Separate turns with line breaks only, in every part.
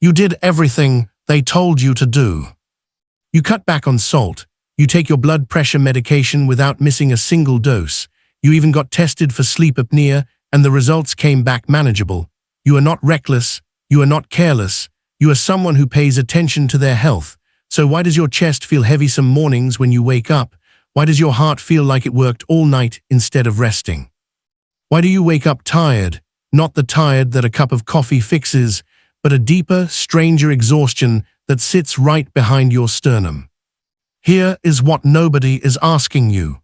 You did everything they told you to do. You cut back on salt. You take your blood pressure medication without missing a single dose. You even got tested for sleep apnea, and the results came back manageable. You are not reckless. You are not careless. You are someone who pays attention to their health. So why does your chest feel heavy some mornings when you wake up? Why does your heart feel like it worked all night instead of resting? Why do you wake up tired? Not the tired that a cup of coffee fixes, but a deeper, stranger exhaustion that sits right behind your sternum. Here is what nobody is asking you.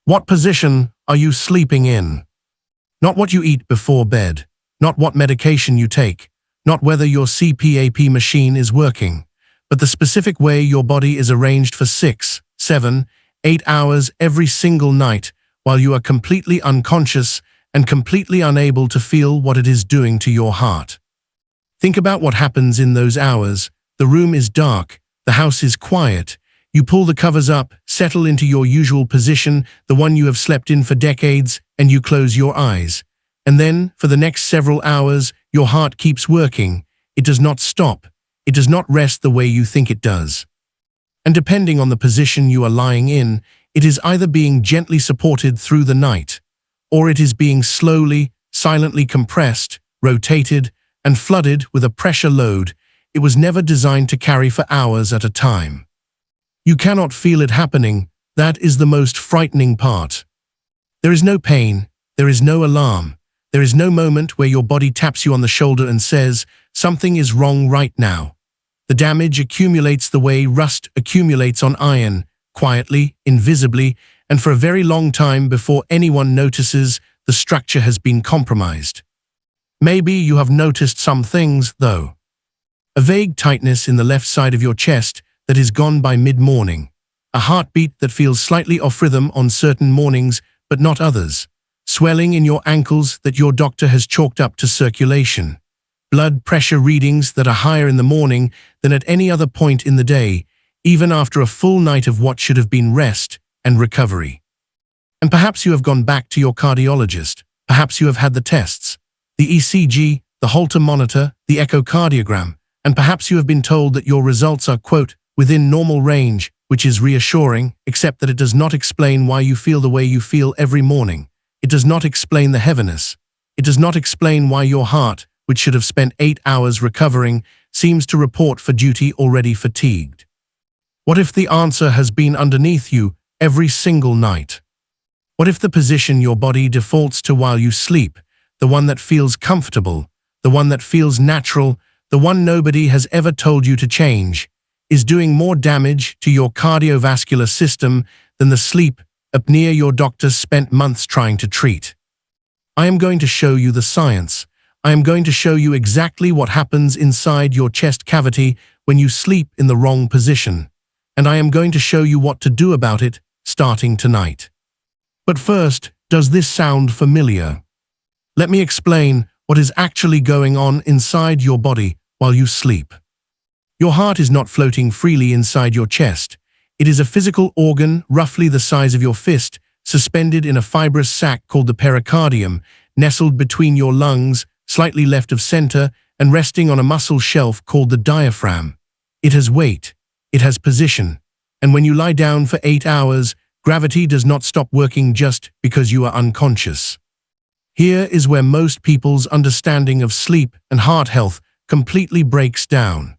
What position are you sleeping in? Not what you eat before bed, not what medication you take, not whether your CPAP machine is working, but the specific way your body is arranged for 6, 7, 8 hours every single night while you are completely unconscious and completely unable to feel what it is doing to your heart. Think about what happens in those hours. The room is dark, the house is quiet. You pull the covers up, settle into your usual position, the one you have slept in for decades, and you close your eyes. And then, for the next several hours, your heart keeps working. It does not stop. It does not rest the way you think it does. And depending on the position you are lying in, it is either being gently supported through the night, or it is being slowly, silently compressed, rotated, and flooded with a pressure load it was never designed to carry for hours at a time. You cannot feel it happening. That is the most frightening part. There is no pain. There is no alarm. There is no moment where your body taps you on the shoulder and says, something is wrong right now. The damage accumulates the way rust accumulates on iron, quietly, invisibly, and for a very long time before anyone notices the structure has been compromised. Maybe you have noticed some things, though. A vague tightness in the left side of your chest that is gone by mid-morning. A heartbeat that feels slightly off rhythm on certain mornings, but not others. Swelling in your ankles that your doctor has chalked up to circulation. Blood pressure readings that are higher in the morning than at any other point in the day, even after a full night of what should have been rest and recovery. And perhaps you have gone back to your cardiologist. Perhaps you have had the tests, the ECG, the Holter monitor, the echocardiogram, and perhaps you have been told that your results are, quote, within normal range, which is reassuring, except that it does not explain why you feel the way you feel every morning. It does not explain the heaviness. It does not explain why your heart, which should have spent 8 hours recovering, seems to report for duty already fatigued. What if the answer has been underneath you every single night? What if the position your body defaults to while you sleep, the one that feels comfortable, the one that feels natural, the one nobody has ever told you to change, is doing more damage to your cardiovascular system than the sleep apnea your doctor spent months trying to treat? I am going to show you the science. I am going to show you exactly what happens inside your chest cavity when you sleep in the wrong position. And I am going to show you what to do about it starting tonight. But first, does this sound familiar? Let me explain what is actually going on inside your body while you sleep. Your heart is not floating freely inside your chest. It is a physical organ roughly the size of your fist, suspended in a fibrous sac called the pericardium, nestled between your lungs, slightly left of center, and resting on a muscle shelf called the diaphragm. It has weight. It has position. And when you lie down for 8 hours, gravity does not stop working just because you are unconscious. Here is where most people's understanding of sleep and heart health completely breaks down.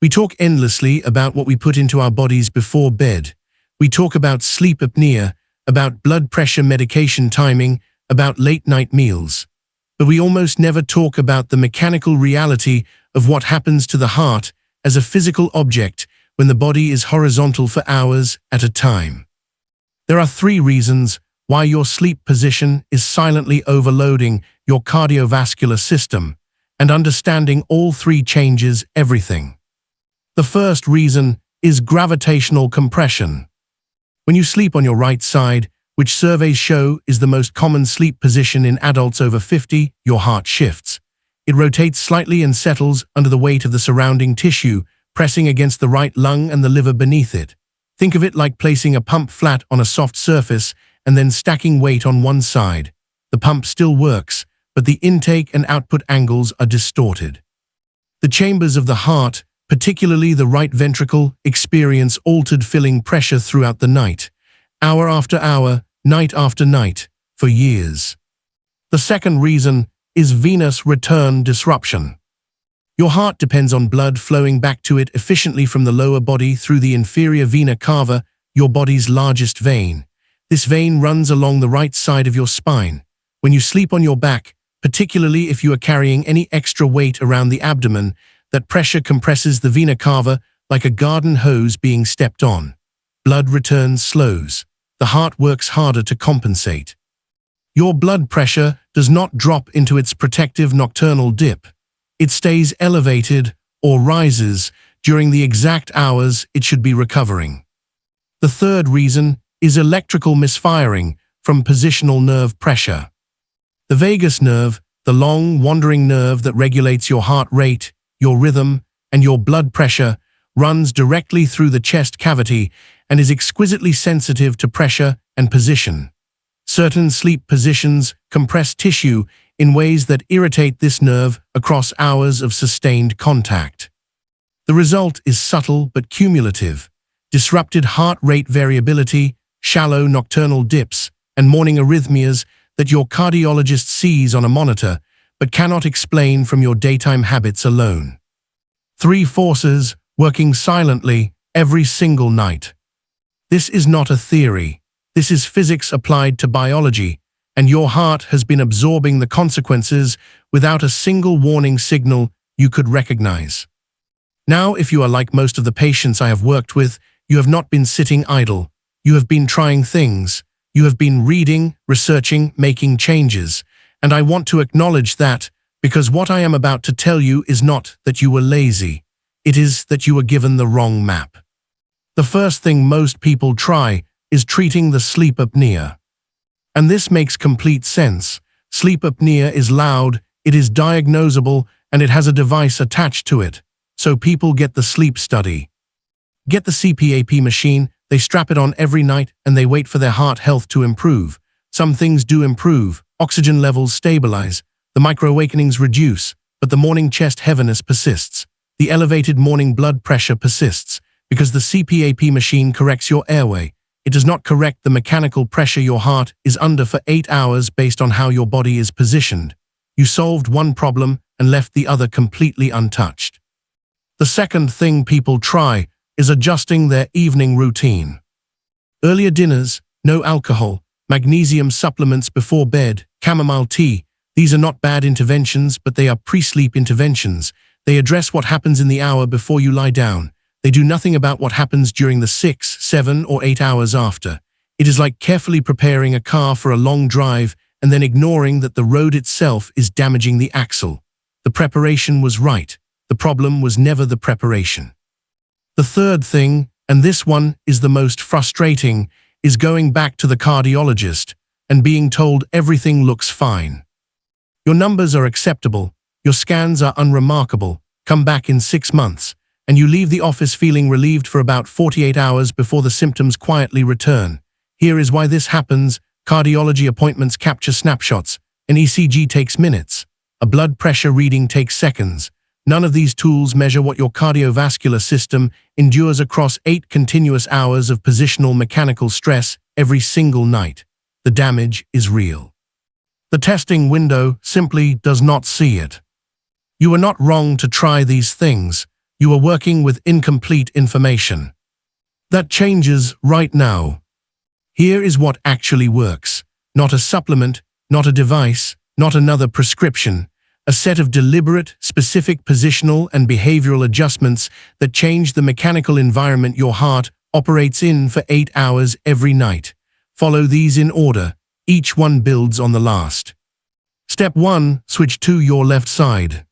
We talk endlessly about what we put into our bodies before bed. We talk about sleep apnea, about blood pressure medication timing, about late-night meals. But we almost never talk about the mechanical reality of what happens to the heart as a physical object when the body is horizontal for hours at a time. There are 3 reasons why your sleep position is silently overloading your cardiovascular system, and understanding all 3 changes everything. The first reason is gravitational compression. When you sleep on your right side, which surveys show is the most common sleep position in adults over 50, your heart shifts. It rotates slightly and settles under the weight of the surrounding tissue, pressing against the right lung and the liver beneath it. Think of it like placing a pump flat on a soft surface and then stacking weight on one side. The pump still works, but the intake and output angles are distorted. The chambers of the heart, particularly the right ventricle, experience altered filling pressure throughout the night, hour after hour, night after night, for years. The second reason is venous return disruption. Your heart depends on blood flowing back to it efficiently from the lower body through the inferior vena cava, your body's largest vein. This vein runs along the right side of your spine. When you sleep on your back, particularly if you are carrying any extra weight around the abdomen, that pressure compresses the vena cava like a garden hose being stepped on. Blood return slows. The heart works harder to compensate. Your blood pressure does not drop into its protective nocturnal dip. It stays elevated or rises during the exact hours it should be recovering. The third reason is electrical misfiring from positional nerve pressure. The vagus nerve, the long, wandering nerve that regulates your heart rate, your rhythm, and your blood pressure, runs directly through the chest cavity and is exquisitely sensitive to pressure and position. Certain sleep positions compress tissue in ways that irritate this nerve across hours of sustained contact. The result is subtle but cumulative: disrupted heart rate variability, shallow nocturnal dips, and morning arrhythmias that your cardiologist sees on a monitor but cannot explain from your daytime habits alone. Three forces working silently every single night. This is not a theory. This is physics applied to biology, and your heart has been absorbing the consequences without a single warning signal you could recognize. Now, if you are like most of the patients I have worked with, you have not been sitting idle. You have been trying things. You have been reading, researching, making changes. And I want to acknowledge that, because what I am about to tell you is not that you were lazy. It is that you were given the wrong map. The first thing most people try is treating the sleep apnea. And this makes complete sense. Sleep apnea is loud, it is diagnosable, and it has a device attached to it. So people get the sleep study. Get the CPAP machine, they strap it on every night, and they wait for their heart health to improve. Some things do improve. Oxygen levels stabilize. The micro-awakenings reduce, but the morning chest heaviness persists. The elevated morning blood pressure persists, because the CPAP machine corrects your airway. It does not correct the mechanical pressure your heart is under for 8 hours based on how your body is positioned. You solved one problem and left the other completely untouched. The second thing people try is adjusting their evening routine. Earlier dinners, no alcohol, magnesium supplements before bed, chamomile tea. These are not bad interventions, but they are pre-sleep interventions. They address what happens in the hour before you lie down. They do nothing about what happens during the 6, 7, or 8 hours after. It is like carefully preparing a car for a long drive and then ignoring that the road itself is damaging the axle. The preparation was right. The problem was never the preparation. The third thing, and this one is the most frustrating, is going back to the cardiologist and being told everything looks fine. Your numbers are acceptable, your scans are unremarkable, come back in 6 months, and you leave the office feeling relieved for about 48 hours before the symptoms quietly return. Here is why this happens. Cardiology appointments capture snapshots. An ECG takes minutes. A blood pressure reading takes seconds. None of these tools measure what your cardiovascular system endures across 8 continuous hours of positional mechanical stress every single night. The damage is real. The testing window simply does not see it. You are not wrong to try these things. You are working with incomplete information. That changes right now. Here is what actually works. Not a supplement, not a device, not another prescription. A set of deliberate, specific positional and behavioral adjustments that change the mechanical environment your heart operates in for 8 hours every night. Follow these in order. Each one builds on the last. Step 1. Switch to your left side.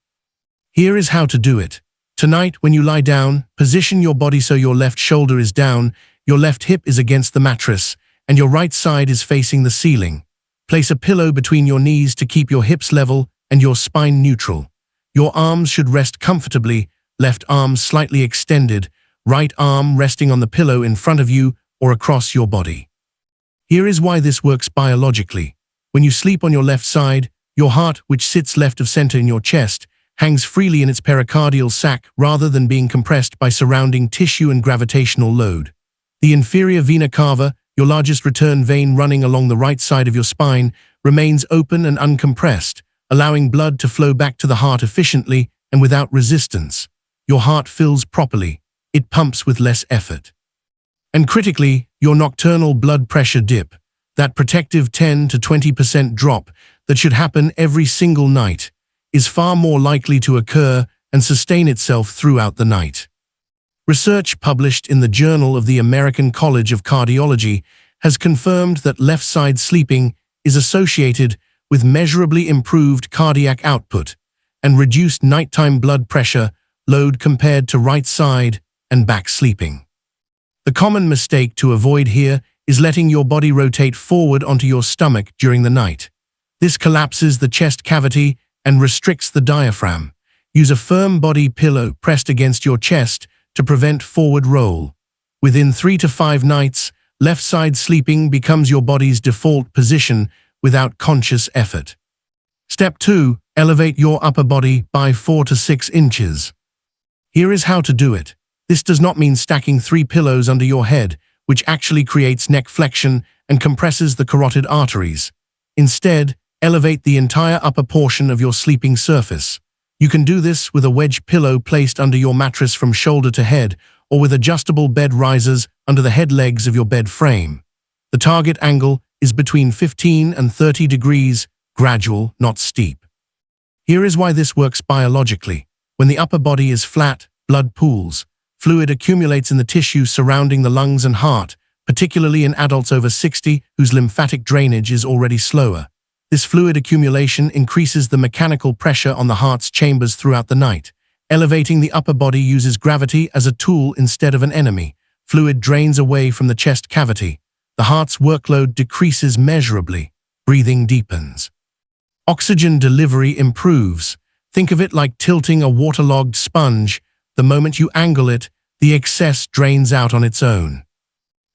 Here is how to do it. Tonight, when you lie down, position your body so your left shoulder is down, your left hip is against the mattress, and your right side is facing the ceiling. Place a pillow between your knees to keep your hips level and your spine neutral. Your arms should rest comfortably, left arm slightly extended, right arm resting on the pillow in front of you or across your body. Here is why this works biologically. When you sleep on your left side, your heart, which sits left of center in your chest, hangs freely in its pericardial sac rather than being compressed by surrounding tissue and gravitational load. The inferior vena cava, your largest return vein running along the right side of your spine, remains open and uncompressed, allowing blood to flow back to the heart efficiently and without resistance. Your heart fills properly. It pumps with less effort. And critically, your nocturnal blood pressure dip, that protective 10 to 20% drop that should happen every single night, is far more likely to occur and sustain itself throughout the night. Research published in the Journal of the American College of Cardiology has confirmed that left-side sleeping is associated with measurably improved cardiac output and reduced nighttime blood pressure load compared to right-side and back sleeping. The common mistake to avoid here is letting your body rotate forward onto your stomach during the night. This collapses the chest cavity and restricts the diaphragm. Use a firm body pillow pressed against your chest to prevent forward roll. Within 3 to 5 nights, left-side sleeping becomes your body's default position without conscious effort. Step 2. Elevate your upper body by 4 to 6 inches. Here is how to do it. This does not mean stacking 3 pillows under your head, which actually creates neck flexion and compresses the carotid arteries. Instead, elevate the entire upper portion of your sleeping surface. You can do this with a wedge pillow placed under your mattress from shoulder to head, or with adjustable bed risers under the head legs of your bed frame. The target angle is between 15 and 30 degrees, gradual, not steep. Here is why this works biologically. When the upper body is flat, blood pools. Fluid accumulates in the tissue surrounding the lungs and heart, particularly in adults over 60 whose lymphatic drainage is already slower. This fluid accumulation increases the mechanical pressure on the heart's chambers throughout the night. Elevating the upper body uses gravity as a tool instead of an enemy. Fluid drains away from the chest cavity. The heart's workload decreases measurably. Breathing deepens. Oxygen delivery improves. Think of it like tilting a waterlogged sponge. The moment you angle it, the excess drains out on its own.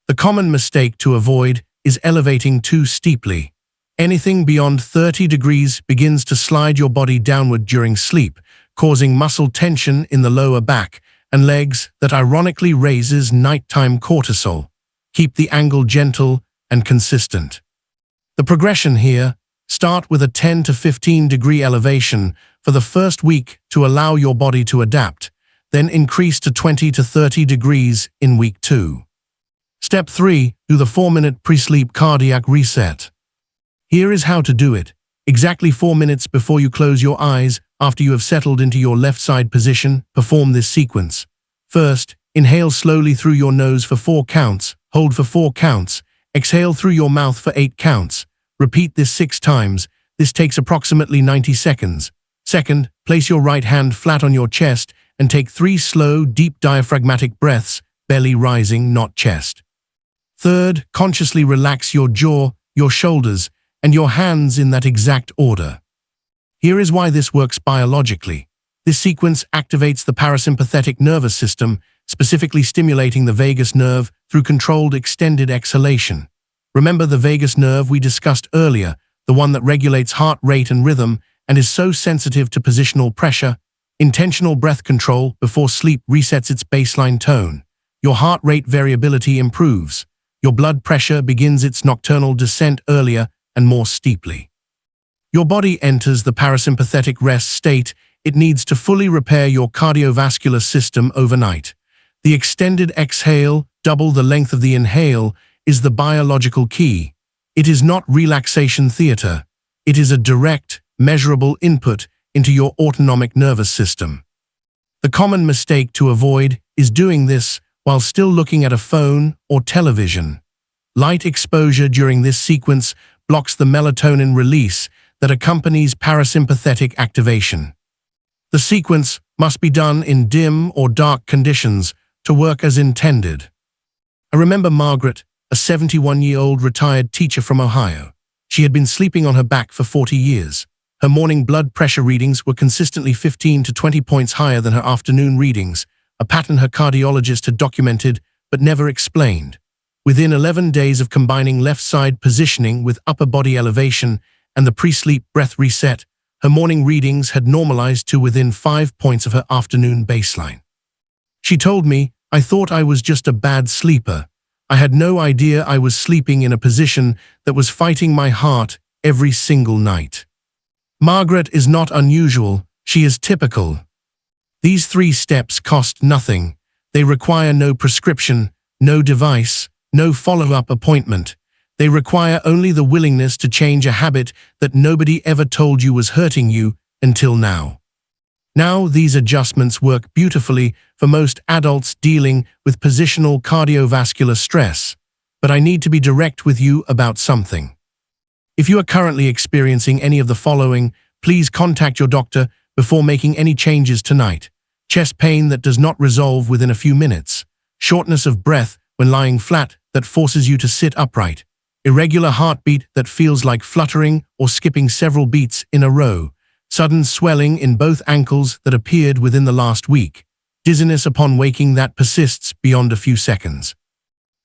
The common mistake to avoid is elevating too steeply. Anything beyond 30 degrees begins to slide your body downward during sleep, causing muscle tension in the lower back and legs that ironically raises nighttime cortisol. Keep the angle gentle and consistent. The progression here: start with a 10 to 15 degree elevation for the first week to allow your body to adapt, then increase to 20 to 30 degrees in week 2. Step 3. Do the 4-minute pre-sleep cardiac reset. Here is how to do it. Exactly 4 minutes before you close your eyes, after you have settled into your left side position, perform this sequence. First, inhale slowly through your nose for 4 counts, hold for 4 counts, exhale through your mouth for 8 counts. Repeat this 6 times. This takes approximately 90 seconds. Second, place your right hand flat on your chest and take 3 slow, deep diaphragmatic breaths, belly rising, not chest. Third, consciously relax your jaw, your shoulders, and your hands in that exact order. Here is why this works biologically. This sequence activates the parasympathetic nervous system, specifically stimulating the vagus nerve through controlled extended exhalation. Remember the vagus nerve we discussed earlier, the one that regulates heart rate and rhythm and is so sensitive to positional pressure? Intentional breath control before sleep resets its baseline tone. Your heart rate variability improves. Your blood pressure begins its nocturnal descent earlier and more steeply. Your body enters the parasympathetic rest state. It needs to fully repair your cardiovascular system overnight. The extended exhale, double the length of the inhale, is the biological key. It is not relaxation theater. It is a direct, measurable input into your autonomic nervous system. The common mistake to avoid is doing this while still looking at a phone or television. Light exposure during this sequence blocks the melatonin release that accompanies parasympathetic activation. The sequence must be done in dim or dark conditions to work as intended. I remember Margaret, a 71-year-old retired teacher from Ohio. She had been sleeping on her back for 40 years. Her morning blood pressure readings were consistently 15 to 20 points higher than her afternoon readings, a pattern her cardiologist had documented but never explained. Within 11 days of combining left-side positioning with upper body elevation and the pre-sleep breath reset, Her morning readings had normalized to within 5 points of her afternoon baseline. She told me, "I thought I was just a bad sleeper. I had no idea I was sleeping in a position that was fighting my heart every single night." Margaret is not unusual, she is typical. These 3 steps cost nothing. They require no prescription, no device, no follow-up appointment. They require only the willingness to change a habit that nobody ever told you was hurting you until now. Now, these adjustments work beautifully for most adults dealing with positional cardiovascular stress. But I need to be direct with you about something. If you are currently experiencing any of the following, please contact your doctor before making any changes tonight. Chest pain that does not resolve within a few minutes. Shortness of breath when lying flat that forces you to sit upright. Irregular heartbeat that feels like fluttering or skipping several beats in a row. Sudden swelling in both ankles that appeared within the last week. Dizziness upon waking that persists beyond a few seconds.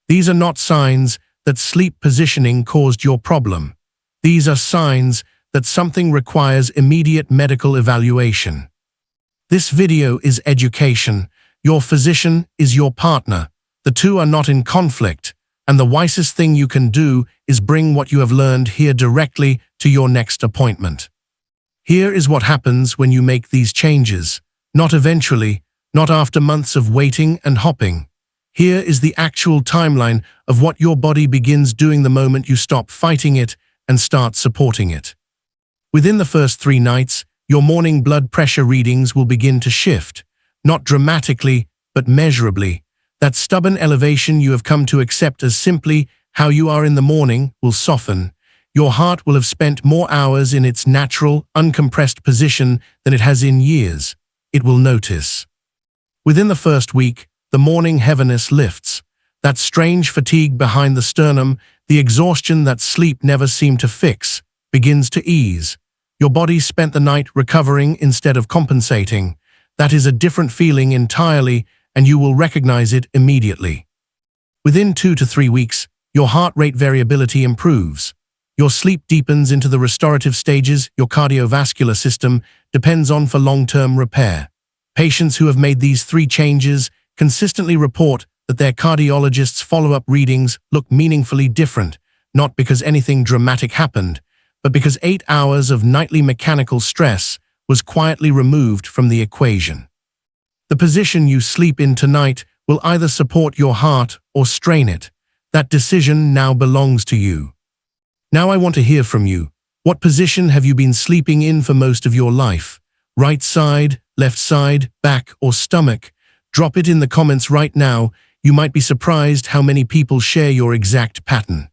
These are not signs that sleep positioning caused your problem. These are signs that something requires immediate medical evaluation. This video is education. Your physician is your partner. The two are not in conflict, and the wisest thing you can do is bring what you have learned here directly to your next appointment. Here is what happens when you make these changes. Not eventually, not after months of waiting and hopping. Here is the actual timeline of what your body begins doing the moment you stop fighting it and start supporting it. Within the first 3 nights, your morning blood pressure readings will begin to shift, not dramatically, but measurably. That stubborn elevation you have come to accept as simply how you are in the morning will soften. Your heart will have spent more hours in its natural, uncompressed position than it has in years. It will notice. Within the first week, the morning heaviness lifts. That strange fatigue behind the sternum, the exhaustion that sleep never seemed to fix, begins to ease. Your body spent the night recovering instead of compensating. That is a different feeling entirely, and you will recognize it immediately. Within 2 to 3 weeks, your heart rate variability improves. Your sleep deepens into the restorative stages your cardiovascular system depends on for long-term repair. Patients who have made these 3 changes consistently report that their cardiologist's follow-up readings look meaningfully different, not because anything dramatic happened, but because 8 hours of nightly mechanical stress was quietly removed from the equation. The position you sleep in tonight will either support your heart or strain it. That decision now belongs to you. Now I want to hear from you. What position have you been sleeping in for most of your life? Right side, left side, back, or stomach? Drop it in the comments right now. You might be surprised how many people share your exact pattern.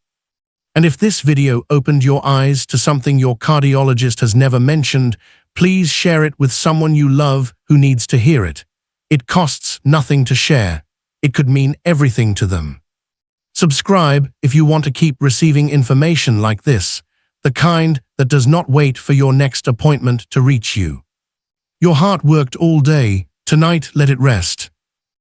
And if this video opened your eyes to something your cardiologist has never mentioned, please share it with someone you love who needs to hear it. It costs nothing to share. It could mean everything to them. Subscribe if you want to keep receiving information like this, the kind that does not wait for your next appointment to reach you. Your heart worked all day. Tonight, let it rest.